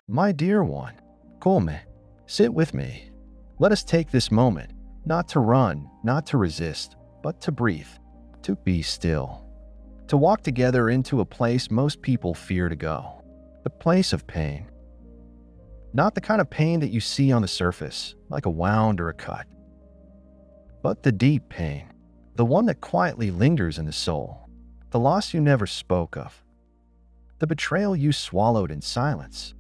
My dear one, come, sit with me. Let us take this moment, not to run, not to resist, but to breathe, to be still, to walk together into a place most people fear to go, the place of pain. Not the kind of pain that you see on the surface, like a wound or a cut, but the deep pain, the one that quietly lingers in the soul, the loss you never spoke of, the betrayal you swallowed in silence,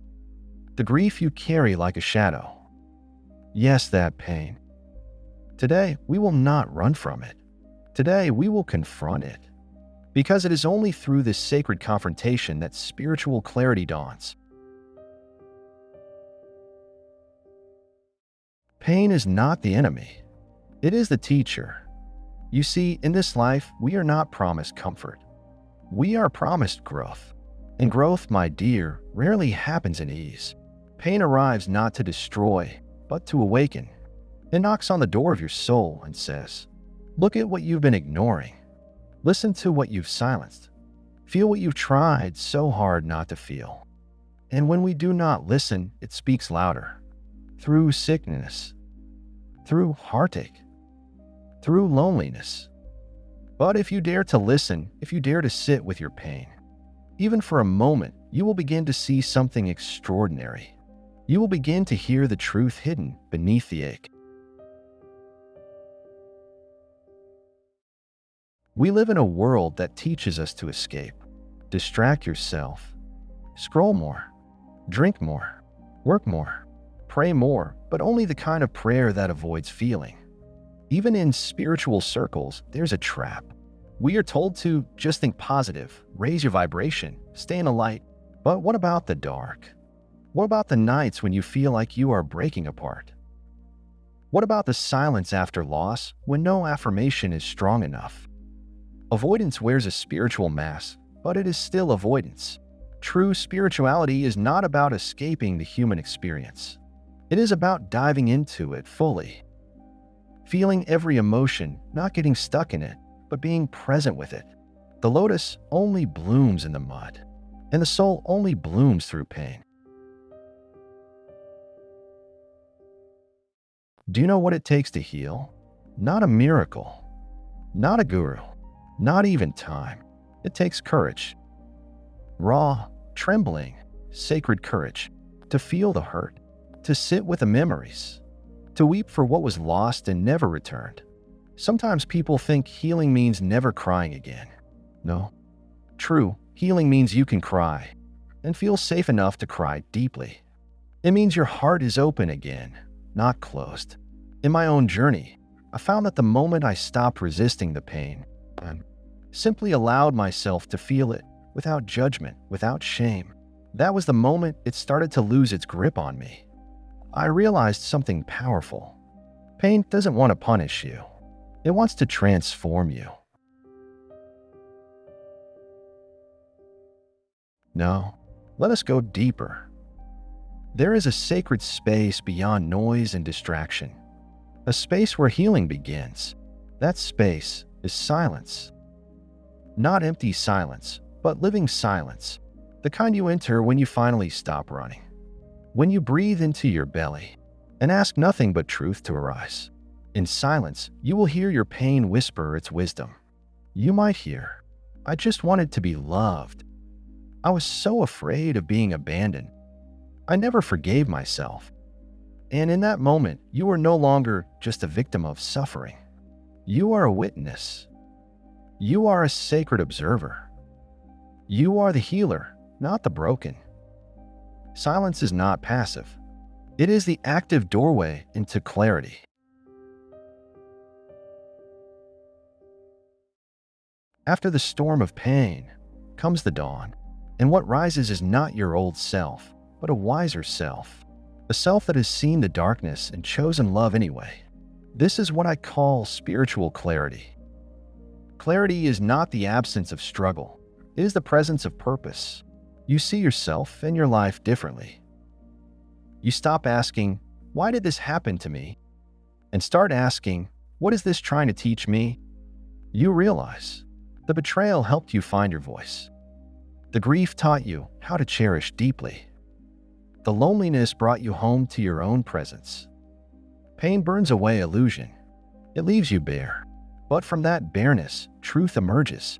the grief you carry like a shadow. Yes, that pain. Today, we will not run from it. Today, we will confront it. Because it is only through this sacred confrontation that spiritual clarity dawns. Pain is not the enemy. It is the teacher. You see, in this life, we are not promised comfort. We are promised growth. And growth, my dear, rarely happens in ease. Pain arrives not to destroy, but to awaken. It knocks on the door of your soul and says, look at what you've been ignoring. Listen to what you've silenced. Feel what you've tried so hard not to feel. And when we do not listen, it speaks louder. Through sickness, through heartache, through loneliness. But if you dare to listen, if you dare to sit with your pain, even for a moment, you will begin to see something extraordinary. You will begin to hear the truth hidden beneath the ache. We live in a world that teaches us to escape. Distract yourself. Scroll more. Drink more. Work more. Pray more, but only the kind of prayer that avoids feeling. Even in spiritual circles, there's a trap. We are told to just think positive, raise your vibration, stay in the light. But what about the dark? What about the nights when you feel like you are breaking apart? What about the silence after loss when no affirmation is strong enough? Avoidance wears a spiritual mask, but it is still avoidance. True spirituality is not about escaping the human experience. It is about diving into it fully. Feeling every emotion, not getting stuck in it, but being present with it. The lotus only blooms in the mud, and the soul only blooms through pain. Do you know what it takes to heal? Not a miracle, not a guru, not even time. It takes courage. Raw, trembling, sacred courage. To feel the hurt, to sit with the memories, to weep for what was lost and never returned. Sometimes people think healing means never crying again. No. True, healing means you can cry and feel safe enough to cry deeply. It means your heart is open again, not closed. In my own journey, I found that the moment I stopped resisting the pain and simply allowed myself to feel it without judgment, without shame, that was the moment it started to lose its grip on me. I realized something powerful. Pain doesn't want to punish you. It wants to transform you. No, let us go deeper. There is a sacred space beyond noise and distraction. A space where healing begins. That space is silence. Not empty silence, but living silence. The kind you enter when you finally stop running. When you breathe into your belly and ask nothing but truth to arise. In silence, you will hear your pain whisper its wisdom. You might hear, I just wanted to be loved. I was so afraid of being abandoned. I never forgave myself. And in that moment, you are no longer just a victim of suffering. You are a witness. You are a sacred observer. You are the healer, not the broken. Silence is not passive. It is the active doorway into clarity. After the storm of pain comes the dawn, and what rises is not your old self, but a wiser self. A self that has seen the darkness and chosen love anyway. This is what I call spiritual clarity. Clarity is not the absence of struggle. It is the presence of purpose. You see yourself and your life differently. You stop asking, why did this happen to me? And start asking, what is this trying to teach me? You realize the betrayal helped you find your voice. The grief taught you how to cherish deeply. The loneliness brought you home to your own presence. Pain burns away illusion. It leaves you bare. But from that bareness, truth emerges.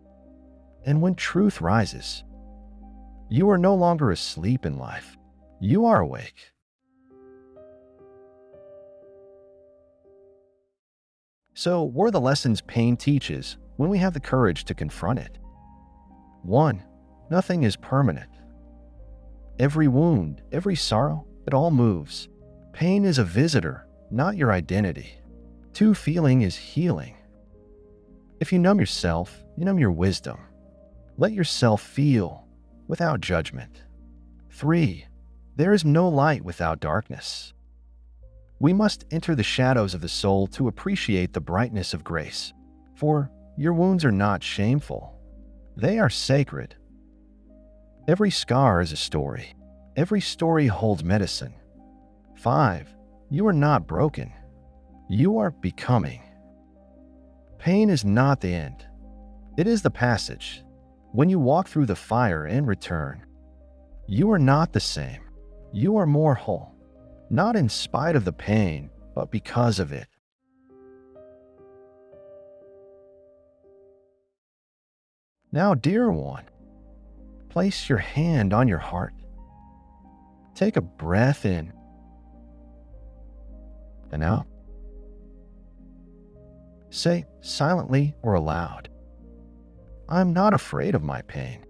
And when truth rises, you are no longer asleep in life. You are awake. So, what are the lessons pain teaches when we have the courage to confront it? 1. Nothing is permanent. Every wound, every sorrow, it all moves. Pain is a visitor, not your identity. 2. Feeling is healing. If you numb yourself, you numb your wisdom. Let yourself feel without judgment. 3. There is no light without darkness. We must enter the shadows of the soul to appreciate the brightness of grace. For your wounds are not shameful. They are sacred. Every scar is a story. Every story holds medicine. 5. You are not broken. You are becoming. Pain is not the end. It is the passage. When you walk through the fire and return, you are not the same. You are more whole. Not in spite of the pain, but because of it. Now, dear one, place your hand on your heart. Take a breath in and out. Say silently or aloud, I'm not afraid of my pain.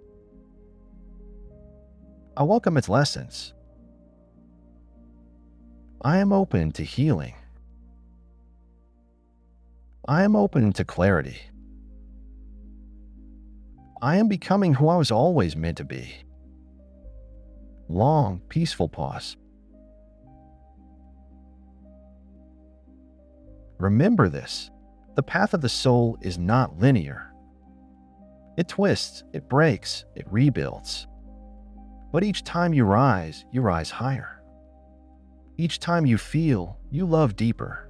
I welcome its lessons. I am open to healing. I am open to clarity. I am becoming who I was always meant to be. Long, peaceful pause. Remember this. The path of the soul is not linear. It twists, it breaks, it rebuilds. But each time you rise higher. Each time you feel, you love deeper.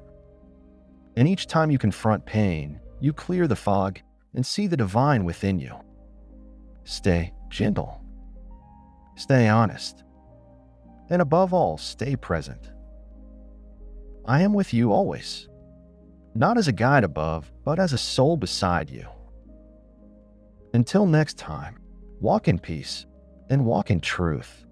And each time you confront pain, you clear the fog and see the divine within you. Stay gentle. Stay honest. And above all, stay present. I am with you always. Not as a guide above, but as a soul beside you. Until next time, walk in peace and walk in truth.